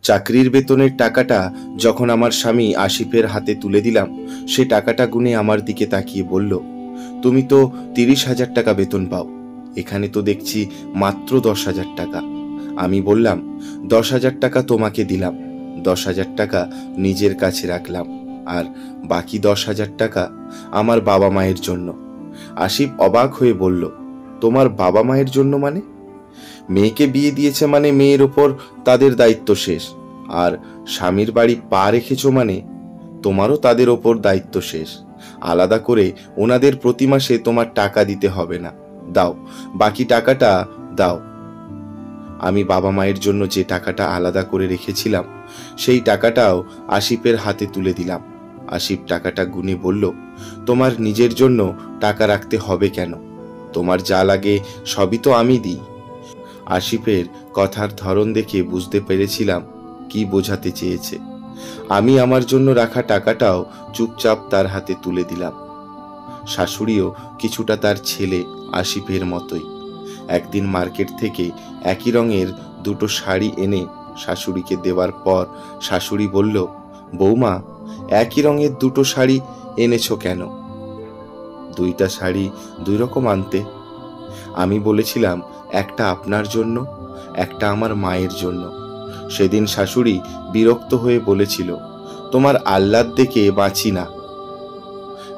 চাকরির বেতনের টাকাটা যখন আমার স্বামী আসিফের হাতে তুলে দিলাম, সে টাকাটা গুনে আমার দিকে তাকিয়ে বলল, তুমি তো 30,000 টাকা বেতন পাও, এখানে তো দেখছি মাত্র 10,000 টাকা। আমি বললাম, 10,000 টাকা তোমাকে দিলাম, 10,000 টাকা নিজের কাছে রাখলাম, আর বাকি 10,000 টাকা আমার বাবা মায়ের জন্য। আসিফ অবাক হয়ে বলল, তোমার বাবা মায়ের জন্য মানে? মেয়েকে বিয়ে দিয়েছে মানে মেয়ের ওপর তাদের দায়িত্ব শেষ, আর স্বামীর বাড়ি পা রেখেছ মানে তোমারও তাদের ওপর দায়িত্ব শেষ। আলাদা করে ওনাদের প্রতি মাসে তোমার টাকা দিতে হবে না, দাও বাকি টাকাটা দাও। আমি বাবা মায়ের জন্য যে টাকাটা আলাদা করে রেখেছিলাম সেই টাকাটাও আসিফের হাতে তুলে দিলাম। আসিফ টাকাটা গুনে বলল, তোমার নিজের জন্য টাকা রাখতে হবে কেন? তোমার যা লাগে সবই তো আমি দিই। আসিফের কথার ধরন দেখে বুঝতে পেরেছিলাম কি বোঝাতে চেয়েছে। আমি আমার জন্য রাখা টাকাটাও চুপচাপ তার হাতে তুলে দিলাম। শাশুড়িও কিছুটা তার ছেলে আসিফের মতোই। একদিন মার্কেট থেকে একই রঙের দুটো শাড়ি এনে শাশুড়িকে দেওয়ার পর শাশুড়ি বলল, বৌমা, একই রঙের দুটো শাড়ি এনেছো কেন? দুইটা শাড়ি দুই রকম আনতে। আমি বলেছিলাম, একটা আপনার জন্য, একটা আমার মায়ের জন্য। সেদিন শাশুড়ি বিরক্ত হয়ে বলেছিল, তোমার আহ্লাদ দেখে বাঁচি না।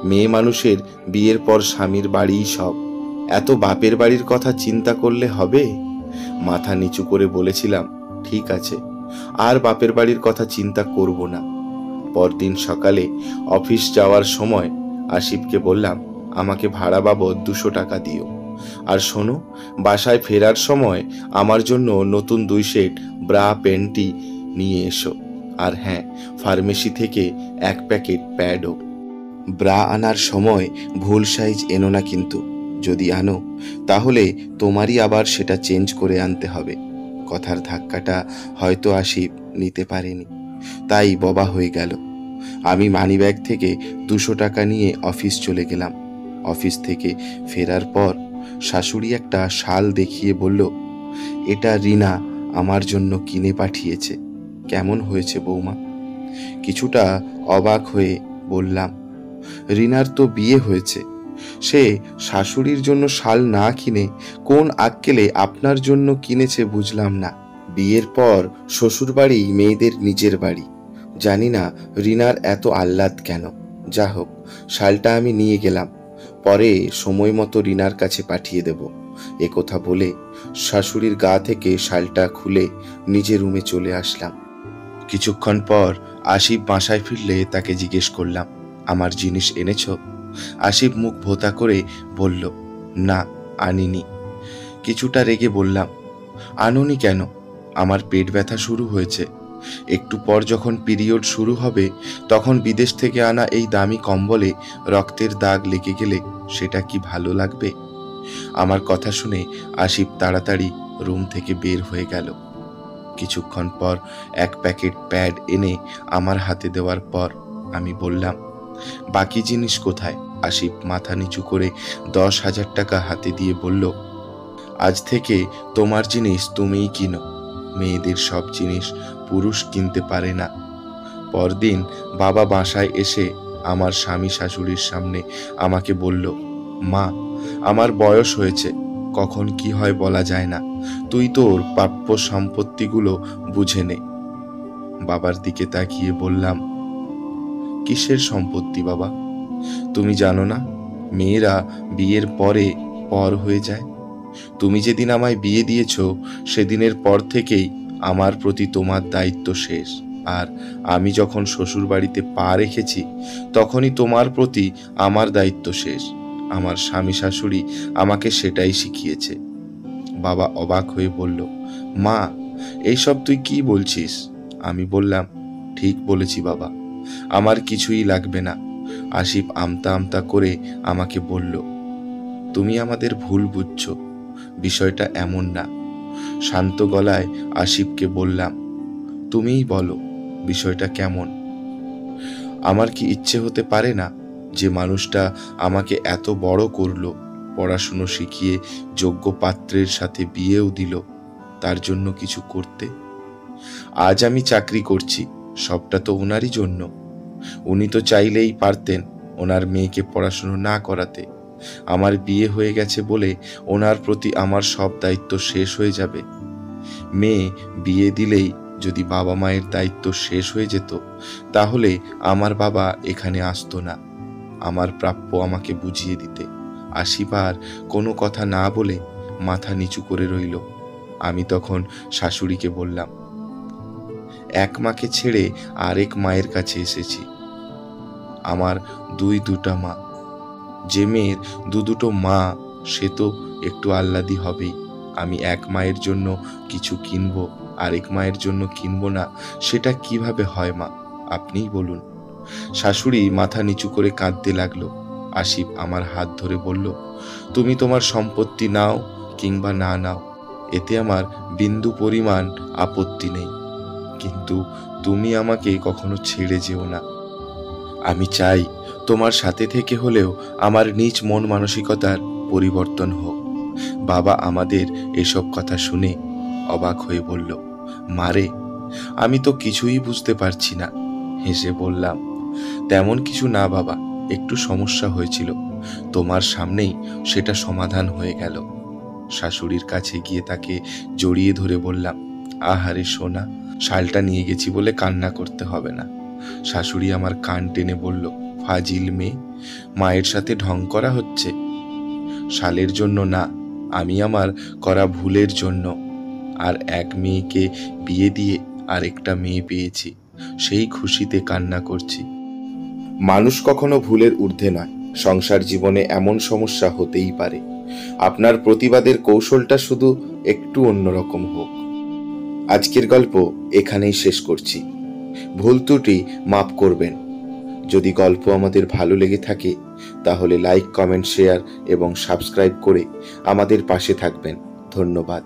মেয়ে মানুষের বিয়ের পর স্বামীর বাড়িই সব, এত বাপের বাড়ির কথা চিন্তা করলে হবে? মাথা নিচু করে বলেছিলাম, ঠিক আছে, আর বাপের বাড়ির কথা চিন্তা করব না। পরদিন সকালে অফিস যাওয়ার সময় আসিফকে বললাম, আমাকে ভাড়া বাবদ 200 টাকা দিও। আর শোনো, বাসায় ফেরার সময় আমার জন্য নতুন 2 সেট ব্রা প্যান্টি নিয়ে এসো। আর হ্যাঁ, ফার্মেসি থেকে 1 প্যাকেট প্যাডও। ব্রা আনার সময় ভুল সাইজ এনো না কিন্তু, যদি আনো তাহলে তোমারই আবার সেটা চেঞ্জ করে আনতে হবে। কথার ধাক্কাটা হয়তো আসিফ নিতে পারেনি, তাই ববা হয়ে গেল। আমি মানিব্যাগ থেকে 200 টাকা নিয়ে অফিস চলে গেলাম। অফিস থেকে ফেরার পর শাশুড়ি একটা শাল দেখিয়ে বলল, এটা রিনা আমার জন্য কিনে পাঠিয়েছে, কেমন হয়েছে বৌমা? কিছুটা অবাক হয়ে বললাম, রিনার তো বিয়ে হয়েছে, সে শাশুড়ির জন্য শাল না কিনে কোন আক্কেলে আপনার জন্য কিনেছে বুঝলাম না। বিয়ের পর শ্বশুরবাড়ি মেয়েদের নিজের বাড়ি, জানি না রিনার এত আহ্লাদ কেন। যা হোক, শালটা আমি নিয়ে গেলাম, পরে সময় মতো রিনার কাছে পাঠিয়ে দেব। একথা বলে শাশুড়ির গা থেকে শালটা খুলে নিজের রুমে চলে আসলাম। কিছুক্ষণ পর আসিফ বাসায় ফিরলে তাকে জিজ্ঞেস করলাম, আমার জিনিস এনেছ? আসিফ মুখ ভোতা করে বলল, না, আনিনি। কিছুটা রেগে বললাম, আনোনি কেন? আমার পেট ব্যথা শুরু হয়েছে, একটু পর যখন পিরিয়ড শুরু হবে তখন বিদেশ থেকে আনা এই দামি কম্বলে রক্তের দাগ লেগে গেলে সেটা কি ভালো লাগবে? আমার কথা শুনে আসিফ তাড়াতাড়ি রুম থেকে বের হয়ে গেল। কিছুক্ষণ পর 1 প্যাকেট প্যাড এনে আমার হাতে দেওয়ার পর আমি বললাম, বাকি জিনিস কোথায়? আসিফ মাথা নিচু করে 10,000 টাকা হাতে দিয়ে বলল, আজ থেকে তোমার জিনিস তুমিই কিনো, মেয়েদের সব জিনিস পুরুষ কিনতে পারে না। পরদিন বাবা বাসায় এসে আমার স্বামী শাশুড়ির সামনে আমাকে বলল, মা, আমার বয়স হয়েছে, কখন কি হয় বলা যায় না, তুই তোর প্রাপ্য সম্পত্তিগুলো বুঝে নে। বাবার দিকে তাকিয়ে বললাম, কিসের সম্পত্তি বাবা? তুমি জানো না মেয়েরা বিয়ের পরে পর হয়ে যায়? তুমি যেদিন আমায় বিয়ে দিয়েছ সেদিনের পর থেকেই আমার প্রতি তোমার দায়িত্ব শেষ, আর আমি যখন শ্বশুর বাড়িতে পা রেখেছি তখনই তোমার প্রতি আমার দায়িত্ব শেষ। আমার স্বামী শাশুড়ি আমাকে সেটাই শিখিয়েছে। বাবা অবাক হয়ে বলল, মা, এইসব তুই কি বলছিস? আমি বললাম, ঠিক বলেছি বাবা, আমার কিছুই লাগবে না। আসিফ আমতা আমতা করে আমাকে বলল, তুমি আমাদের ভুল বুঝছো, বিষয়টা এমন না। শান্ত গলায় আসিফকে বললাম, তুমিই বলো বিষয়টা কেমন? আমার কি ইচ্ছে হতে পারে না যে মানুষটা আমাকে এত বড় করলো, পড়াশুনো শিখিয়ে যোগ্য পাত্রের সাথে বিয়েও দিল, তার জন্য কিছু করতে? আজ আমি চাকরি করছি, সবটা তো ওনারই জন্য। উনি তো চাইলেই পারতেন ওনার মেয়েকে পড়াশুনো না করাতে। আমার বিয়ে হয়ে গেছে বলে ওনার প্রতি আমার সব দায়িত্ব শেষ হয়ে যাবে? মেয়ে বিয়ে দিলেই যদি বাবা মায়ের দায়িত্ব শেষ হয়ে যেত, তাহলে আমার বাবা এখানে আসতো না। আমার প্রাপ্য আমাকে বুঝিয়ে দিতে। আশিপার কোনো কথা না বলে মাথা নিচু করে রইল। আমি তখন শাশুড়িকে বললাম, এক মাকে ছেড়ে আরেক মায়ের কাছে এসেছি। আমার দুটা মা। যে মেয়ের দুটো মা, সে তো একটু আহ্লাদি হবেই। আমি এক মায়ের জন্য কিছু কিনবো, আরেক মায়ের জন্য কিনবো না, সেটা কিভাবে হয় মা? আপনিই বলুন। শাশুড়ি মাথা নিচু করে কাঁদতে লাগলো। আসিফ আমার হাত ধরে বলল, তুমি তোমার সম্পত্তি নাও কিংবা না নাও, এতে আমার বিন্দু পরিমাণ আপত্তি নেই, কিন্তু তুমি আমাকে কখনো ছেড়ে যেও না। আমি চাই তোমার সাথে থেকে হলেও আমার নিজ মন মানসিকতার পরিবর্তন হোক। বাবা আমাদের এসব কথা শুনে অবাক হয়ে বলল, মারে, আমি তো কিছুই বুঝতে পারছি না। হেসে বললাম, তেমন কিছু না বাবা, একটু সমস্যা হয়েছিল, তোমার সামনেই সেটা সমাধান হয়ে গেল। শাশুড়ির কাছে গিয়ে তাকে জড়িয়ে ধরে বললাম, আহারে সোনা, শালটা নিয়ে গেছি বলে কান্না করতে হবে না। শাশুড়ি আমার কান টেনে বলল, ফাজিল মেয়ে, মায়ের সাথে ঢং করা হচ্ছে। শালের জন্য না, আমি আমার করা ভুলের জন্য। আর এক মেয়েকে বিয়ে দিয়ে আরেকটা মেয়ে পেয়েছি, সেই খুশিতে কান্না করছি। মানুষ কখনো ভুলের ঊর্ধ্বে নয়। সংসার জীবনে এমন সমস্যা হতেই পারে। আপনার প্রতিবাদের কৌশলটা শুধু একটু অন্যরকম হোক। আজকের গল্প এখানেই শেষ করছি। ভুল ত্রুটি মাফ করবেন। যদি গল্প আমাদের ভালো লেগে থাকে তাহলে লাইক, কমেন্ট, শেয়ার এবং সাবস্ক্রাইব করে আমাদের পাশে থাকবেন। ধন্যবাদ।